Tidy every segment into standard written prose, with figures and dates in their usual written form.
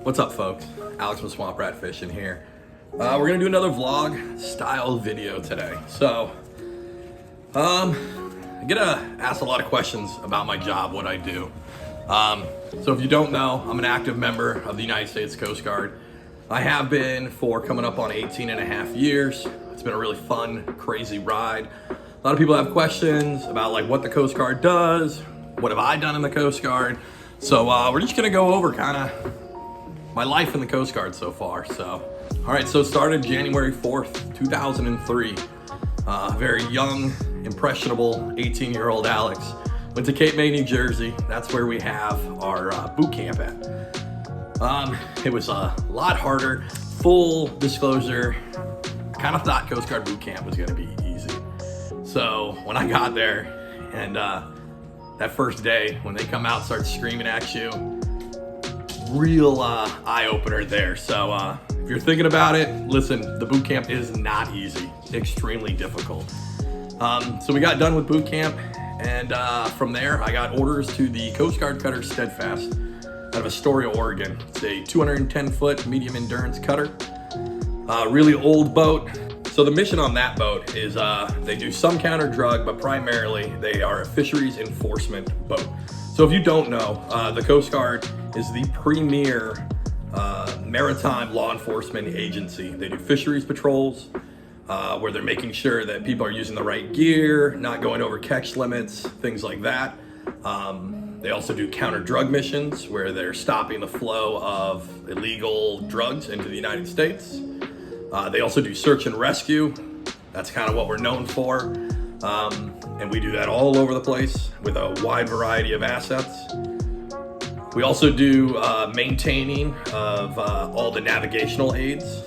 What's up, folks? Alex from Swamp Rat Fishing here. We're gonna do another vlog style video today. So, I get asked a lot of questions about my job, what I do. So if you don't know, I'm an active member of the United States Coast Guard. I have been for coming up on 18 and a half years. It's been a really fun, crazy ride. A lot of people have questions about like what the Coast Guard does, what have I done in the Coast Guard. So we're just gonna go over kind of my life in the Coast Guard so far. So, all right, so it started January 4th, 2003. Very young, impressionable 18-year-old Alex went to Cape May, New Jersey. That's where we have our boot camp at. It was a lot harder. Full disclosure, I kind of thought Coast Guard boot camp was gonna be easy. So when I got there and that first day, when they come out, start screaming at you, real eye-opener there. So if you're thinking about it, listen, the boot camp is not easy, extremely difficult. So we got done with boot camp, and from there I got orders to the Coast Guard cutter Steadfast out of Astoria, Oregon. It's a 210-foot medium endurance cutter, really old boat. So the mission on that boat is they do some counter drug, but primarily they are a fisheries enforcement boat. So if you don't know, the Coast Guard is the premier maritime law enforcement agency. They do fisheries patrols, where they're making sure that people are using the right gear, not going over catch limits, things like that. They also do counter drug missions, where they're stopping the flow of illegal drugs into the United States. They also do search and rescue. That's kind of what we're known for. And we do that all over the place with a wide variety of assets. We also do maintaining of all the navigational aids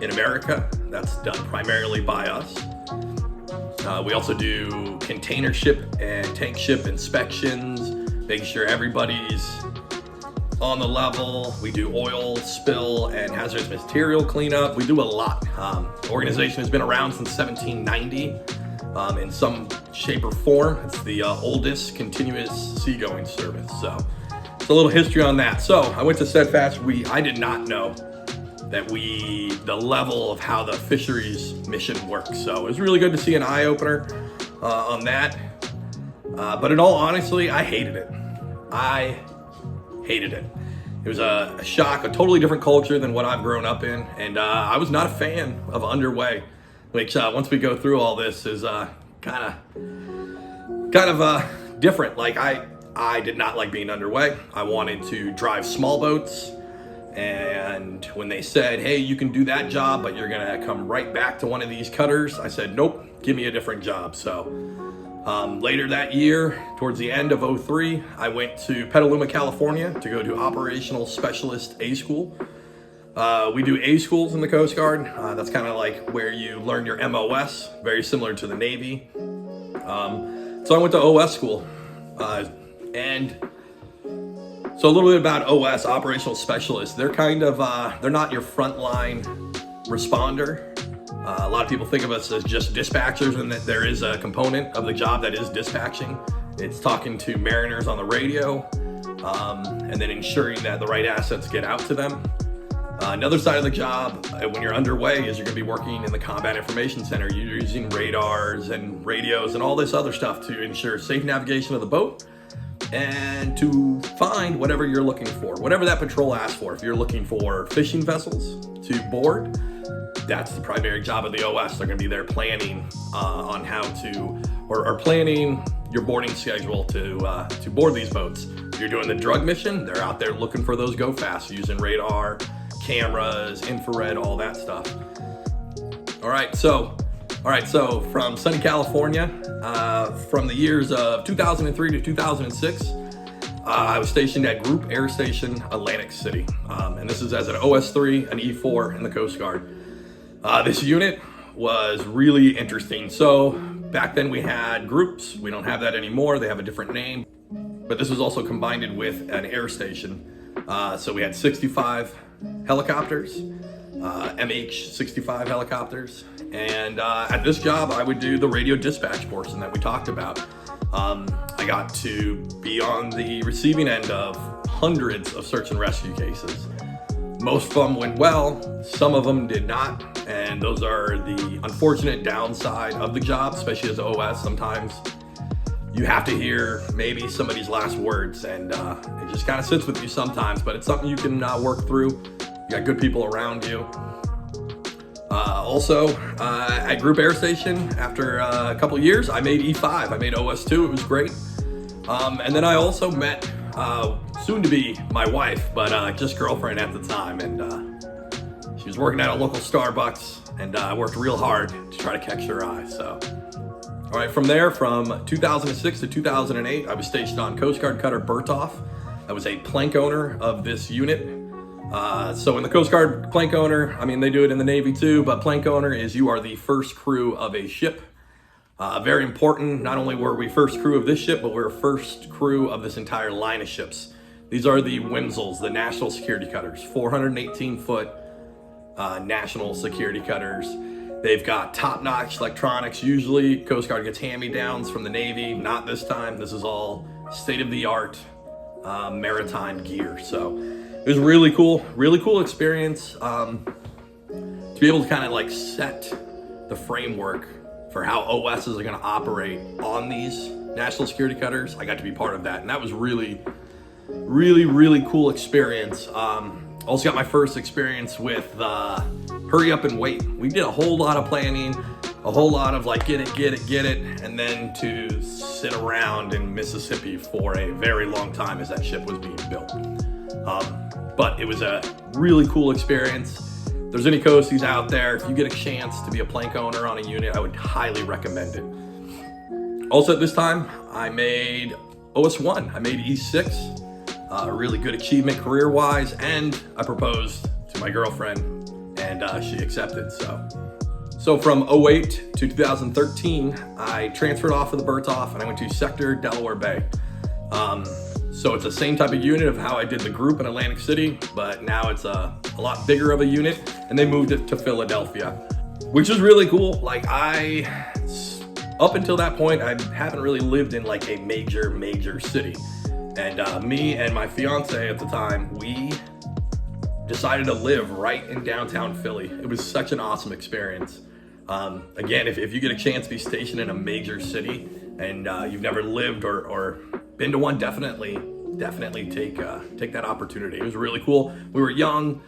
in America. That's done primarily by us. We also do container ship and tank ship inspections, making sure everybody's on the level. We do oil spill and hazardous material cleanup. We do a lot. The organization has been around since 1790 in some shape or form. It's the oldest continuous seagoing service. So it's a little history on that. So I went to Steadfast. I did not know that the level of how the fisheries mission works. So it was really good to see an eye opener on that. But in all honesty, I hated it. I hated it. It was a shock, a totally different culture than what I've grown up in. And I was not a fan of underway, which once we go through all this is kind of different. Like I did not like being underway. I wanted to drive small boats. And when they said, hey, you can do that job, but you're gonna come right back to one of these cutters, I said, nope, give me a different job. So later that year, towards the end of 03, I went to Petaluma, California to go to Operational Specialist A School. We do A schools in the Coast Guard. That's kind of like where you learn your MOS, very similar to the Navy. So I went to OS school. And so a little bit about OS, Operational Specialist. They're kind of, they're not your frontline responder. A lot of people think of us as just dispatchers, and that there is a component of the job that is dispatching. It's talking to mariners on the radio, and then ensuring that the right assets get out to them. Another side of the job, when you're underway, is you're gonna be working in the Combat Information Center. You're using radars and radios and all this other stuff to ensure safe navigation of the boat and to find whatever you're looking for, whatever that patrol asks for. If you're looking for fishing vessels to board, that's the primary job of the OS. They're gonna be there planning on how to, or planning your boarding schedule to board these boats. If you're doing the drug mission, they're out there looking for those go fast, using radar, cameras, infrared, all that stuff. All right, so from sunny California, from the years of 2003 to 2006, I was stationed at Group Air Station Atlantic City. And this is as an OS3, an E4 in the Coast Guard. This unit was really interesting. So back then we had groups. We don't have that anymore. They have a different name. But this was also combined with an air station. So we had 65 helicopters, MH-65 helicopters. And at this job, I would do the radio dispatch portion that we talked about. I got to be on the receiving end of hundreds of search and rescue cases. Most of them went well, some of them did not, and those are the unfortunate downside of the job, especially as OS. Sometimes you have to hear maybe somebody's last words, and it just kind of sits with you sometimes, but it's something you can work through. You got good people around you. Also, at Group Air Station, after a couple years, I made E5. I made OS2. It was great. And then I also met soon to be my wife, but just girlfriend at the time. And she was working at a local Starbucks, and I worked real hard to try to catch her eye. So, all right, from there, from 2006 to 2008, I was stationed on Coast Guard Cutter Berthoff. I was a plank owner of this unit. So in the Coast Guard, plank owner, I mean, they do it in the Navy too, but plank owner is you are the first crew of a ship. Very important. Not only were we first crew of this ship, but we're first crew of this entire line of ships. These are the WMSLs, the National Security Cutters, 418-foot National Security Cutters. They've got top-notch electronics. Usually Coast Guard gets hand-me-downs from the Navy. Not this time. This is all state-of-the-art maritime gear. So it was really cool experience to be able to kind of like set the framework for how OSs are going to operate on these national security cutters. I got to be part of that, and that was really cool experience. Also got my first experience with hurry up and wait. We did a whole lot of planning, a whole lot of like get it, and then to sit around in Mississippi for a very long time as that ship was being built. But it was a really cool experience. If there's any coasties out there, if you get a chance to be a plank owner on a unit, I would highly recommend it. Also at this time, I made OS1, I made E6, a really good achievement career-wise, and I proposed to my girlfriend, and she accepted. So from 08 to 2013, I transferred off of the Berthoff, and I went to Sector Delaware Bay. So it's the same type of unit of how I did the group in Atlantic City, but now it's a lot bigger of a unit, and they moved it to Philadelphia, which is really cool. Like up until that point, I haven't really lived in like a major city. And me and my fiance at the time, we decided to live right in downtown Philly. It was such an awesome experience. Again, if you get a chance to be stationed in a major city and you've never lived or been to one, definitely take that opportunity. It was really cool. We were young.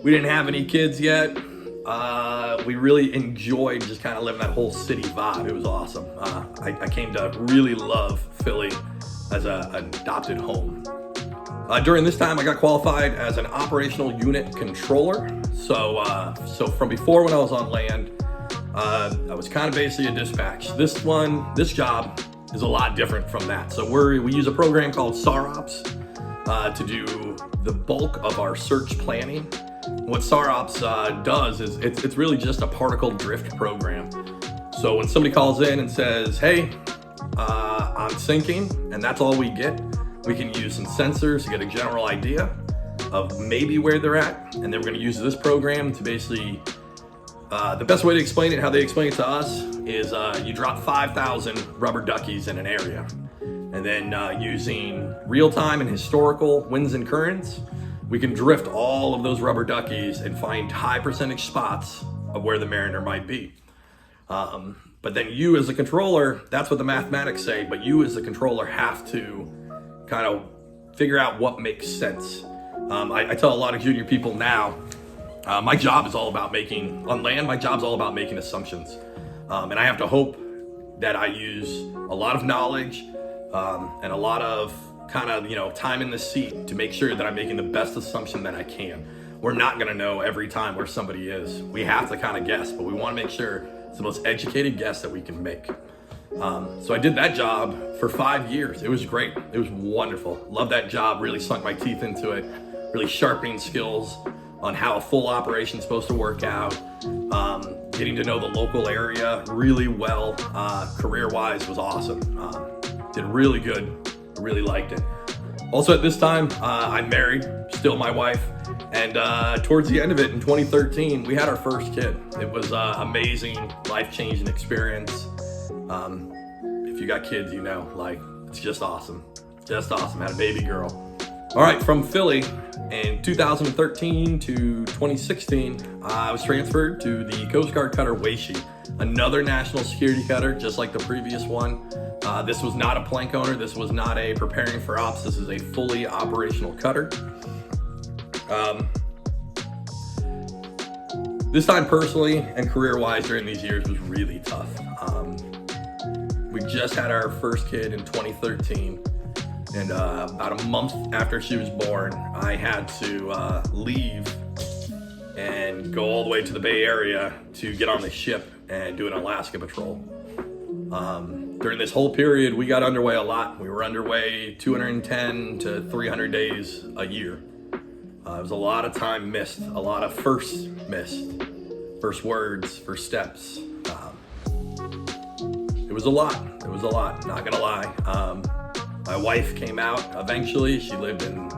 We didn't have any kids yet. We really enjoyed just kind of living that whole city vibe. It was awesome. I came to really love Philly as an adopted home. During this time, I got qualified as an operational unit controller. So from before, when I was on land, I was kind of basically a dispatch. This job is a lot different from that. So we use a program called SAROPS to do the bulk of our search planning. What SAROPS does is it's really just a particle drift program. So when somebody calls in and says, hey, I'm sinking, and that's all we get, we can use some sensors to get a general idea of maybe where they're at, and then we're going to use this program to basically the best way to explain it, how they explain it to us, is you drop 5,000 rubber duckies in an area, and then using real-time and historical winds and currents, we can drift all of those rubber duckies and find high percentage spots of where the mariner might be. But then you as a controller, that's what the mathematics say, but you as the controller have to kind of figure out what makes sense. I tell a lot of junior people now, my job is all about on land, my job's all about making assumptions. And I have to hope that I use a lot of knowledge and a lot of kind of, time in the seat to make sure that I'm making the best assumption that I can. We're not gonna know every time where somebody is. We have to kind of guess, but we wanna make sure it's the most educated guess that we can make. So I did that job for 5 years. It was great. It was wonderful. Love that job. Really sunk my teeth into it. Really sharpening skills on how a full operation's supposed to work out. Getting to know the local area really well. Career-wise was awesome. Did really good. Really liked it. Also at this time, I'm married, still my wife. And towards the end of it in 2013, we had our first kid. It was amazing, life-changing experience. If If you got kids, you know, like, it's just awesome. Just awesome. Had a baby girl. All right, from Philly in 2013 to 2016, I was transferred to the Coast Guard cutter Weishi, another national security cutter, just like the previous one. This was not a plank owner. This was not a preparing for ops. This is a fully operational cutter. This time personally and career-wise during these years was really tough. We just had our first kid in 2013, and about a month after she was born, I had to leave and go all the way to the Bay Area to get on the ship and do an Alaska patrol. During this whole period, we got underway a lot. We were underway 210 to 300 days a year. It was a lot of time missed, a lot of firsts missed, first words, first steps. It was a lot, not gonna lie. My wife came out eventually. She lived in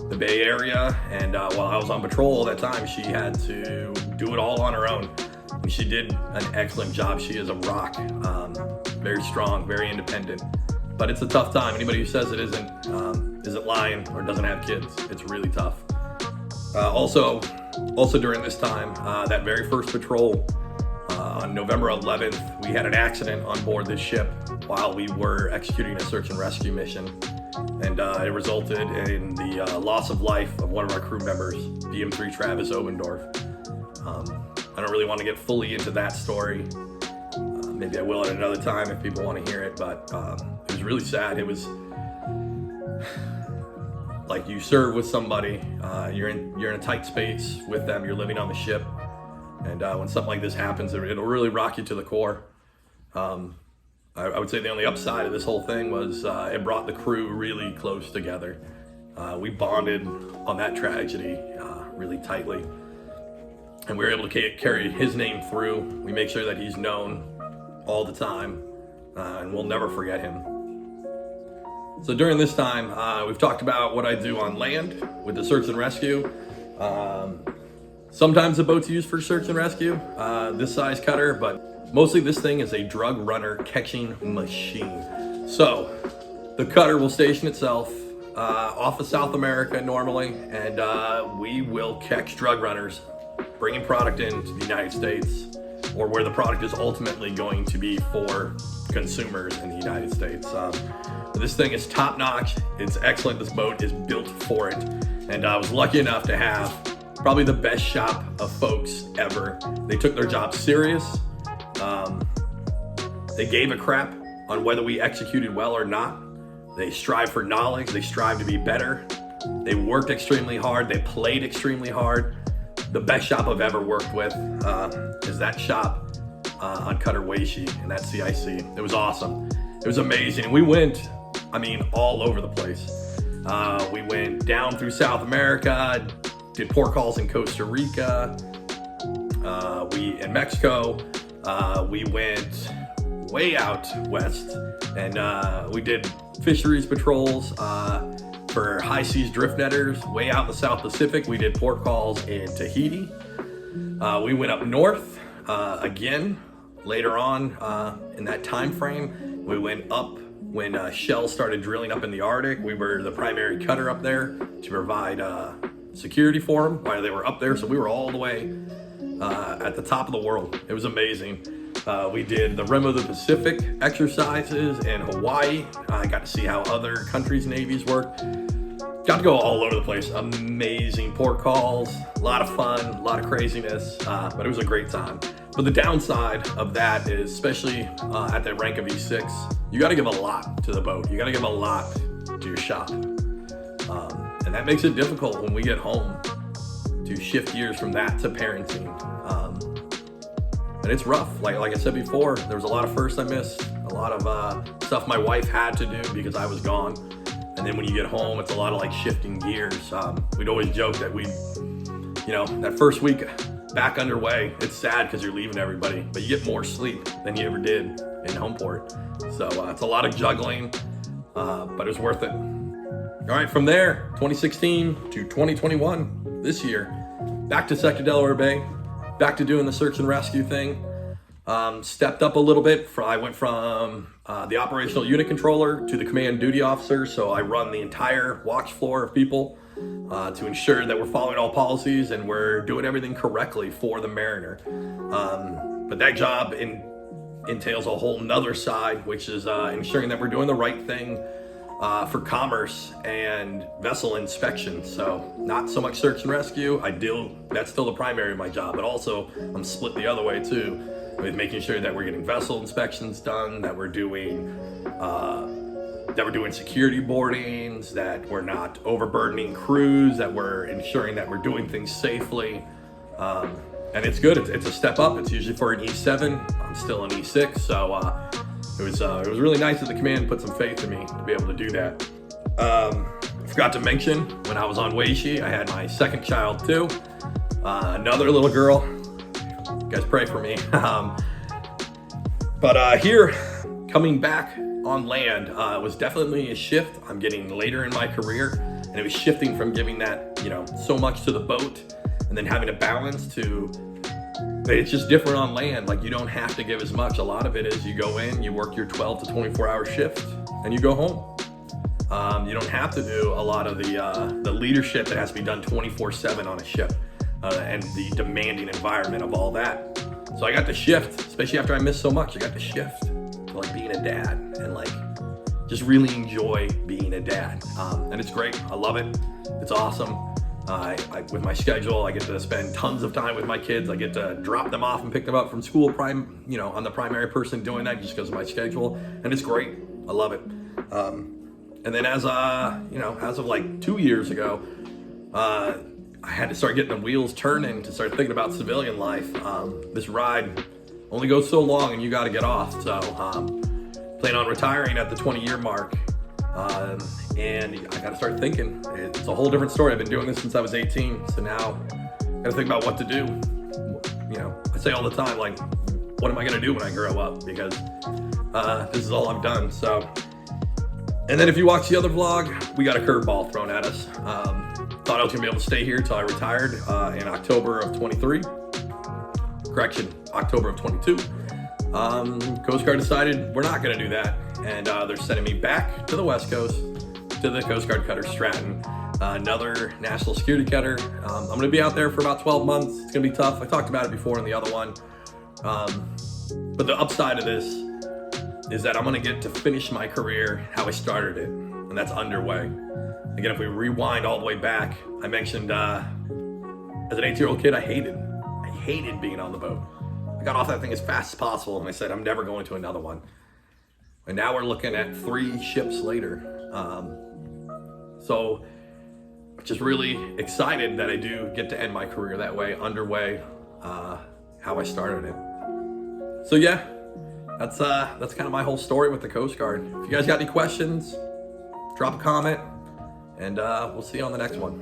the Bay Area, and while I was on patrol at that time, she had to do it all on her own. And she did an excellent job. She is a rock, very strong, very independent. But it's a tough time. Anybody who says it isn't lying or doesn't have kids. It's really tough. Also during this time, that very first patrol, on November 11th, we had an accident on board this ship while we were executing a search and rescue mission. And it resulted in the loss of life of one of our crew members, BM3 Travis Obendorf. I don't really want to get fully into that story. Maybe I will at another time if people want to hear it, but it was really sad. It was like you serve with somebody, you're in a tight space with them, you're living on the ship, and when something like this happens, it'll really rock you to the core. I would say the only upside of this whole thing was it brought the crew really close together. We bonded on that tragedy really tightly, and we were able to carry his name through. We make sure that he's known all the time, and we'll never forget him. So during this time, we've talked about what I do on land with the search and rescue. Sometimes the boat's used for search and rescue, this size cutter, but mostly this thing is a drug runner catching machine. So the cutter will station itself off of South America normally, and we will catch drug runners bringing product into the United States, or where the product is ultimately going to be for consumers in the United States. This thing is top notch. It's excellent. This boat is built for it. And I was lucky enough to have probably the best shop of folks ever. They took their job serious. They gave a crap on whether we executed well or not. They strive for knowledge. They strive to be better. They worked extremely hard. They played extremely hard. The best shop I've ever worked with is that shop on Cutter Weishi and that CIC. It was awesome. It was amazing. We went, all over the place. We went down through South America, did port calls in Costa Rica, in Mexico. We went way out west, and we did fisheries patrols for high seas drift netters way out in the South Pacific. We did port calls in Tahiti. We went up north again later on in that time frame. We went up when Shell started drilling up in the Arctic. We were the primary cutter up there to provide security for them while they were up there. So we were all the way at the top of the world. It was amazing. We did the Rim of the Pacific exercises in Hawaii. I got to see how other countries' navies work. Got to go all over the place. Amazing port calls, a lot of fun, a lot of craziness, but it was a great time. But the downside of that is, especially at the rank of E6, you got to give a lot to the boat. You got to give a lot to your shop. And that makes it difficult when we get home to shift gears from that to parenting. And it's rough. Like I said before, there was a lot of firsts I missed, a lot of stuff my wife had to do because I was gone. And then when you get home, it's a lot of shifting gears. We'd always joke that that first week back underway, it's sad because you're leaving everybody, but you get more sleep than you ever did in home port. So it's a lot of juggling, but it was worth it. All right, from there, 2016 to 2021, this year, back to Sector Delaware Bay, back to doing the search and rescue thing. Stepped up a little bit. I went from the operational unit controller to the command duty officer. So I run the entire watch floor of people to ensure that we're following all policies and we're doing everything correctly for the mariner. But that job entails a whole nother side, which is ensuring that we're doing the right thing for commerce and vessel inspection. So not so much search and rescue. That's still the primary of my job, but also I'm split the other way too, with making sure that we're getting vessel inspections done, that we're doing security boardings, that we're not overburdening crews, that we're ensuring that we're doing things safely. And it's good. It's a step up. It's usually for an E7. I'm still an E6, so it was really nice that the command put some faith in me to be able to do that. I forgot to mention, when I was on Weishi, I had my second child too. Another little girl. You guys pray for me. But here, coming back on land, was definitely a shift. I'm getting later in my career, and it was shifting from giving that, so much to the boat, and then having to balance to, it's just different on land. Like, you don't have to give as much. A lot of it is you go in, you work your 12 to 24 hour shift, and you go home. You don't have to do a lot of the leadership that has to be done 24/7 on a ship, and the demanding environment of all that. So I got to shift, especially after I missed so much. I got to shift to like being a dad and like just really enjoy being a dad. And it's great. I love it. It's awesome. With my schedule, I get to spend tons of time with my kids. I get to drop them off and pick them up from school. I'm the primary person doing that just because of my schedule, and it's great. I love it. And then as of like 2 years ago, I had to start getting the wheels turning to start thinking about civilian life. This ride only goes so long, and you got to get off. So plan on retiring at the 20-year mark. And I got to start thinking. It's a whole different story. I've been doing this since I was 18. So now I got to think about what to do. I say all the time, like, what am I going to do when I grow up? Because this is all I've done. So, and then if you watch the other vlog, we got a curveball thrown at us. Thought I was going to be able to stay here till I retired in October of 23. Correction, October of 22. Coast Guard decided we're not going to do that. And they're sending me back to the West Coast, to the Coast Guard cutter Stratton, another national security cutter. I'm going to be out there for about 12 months. It's going to be tough. I talked about it before in the other one. But the upside of this is that I'm going to get to finish my career how I started it, and that's underway. Again, if we rewind all the way back, I mentioned as an 8-year-old kid, I hated being on the boat. I got off that thing as fast as possible, and I said, I'm never going to another one. And now we're looking at 3 ships later. So just really excited that I do get to end my career that way, underway, how I started it. So yeah, that's kind of my whole story with the Coast Guard. If you guys got any questions, drop a comment, and we'll see you on the next one.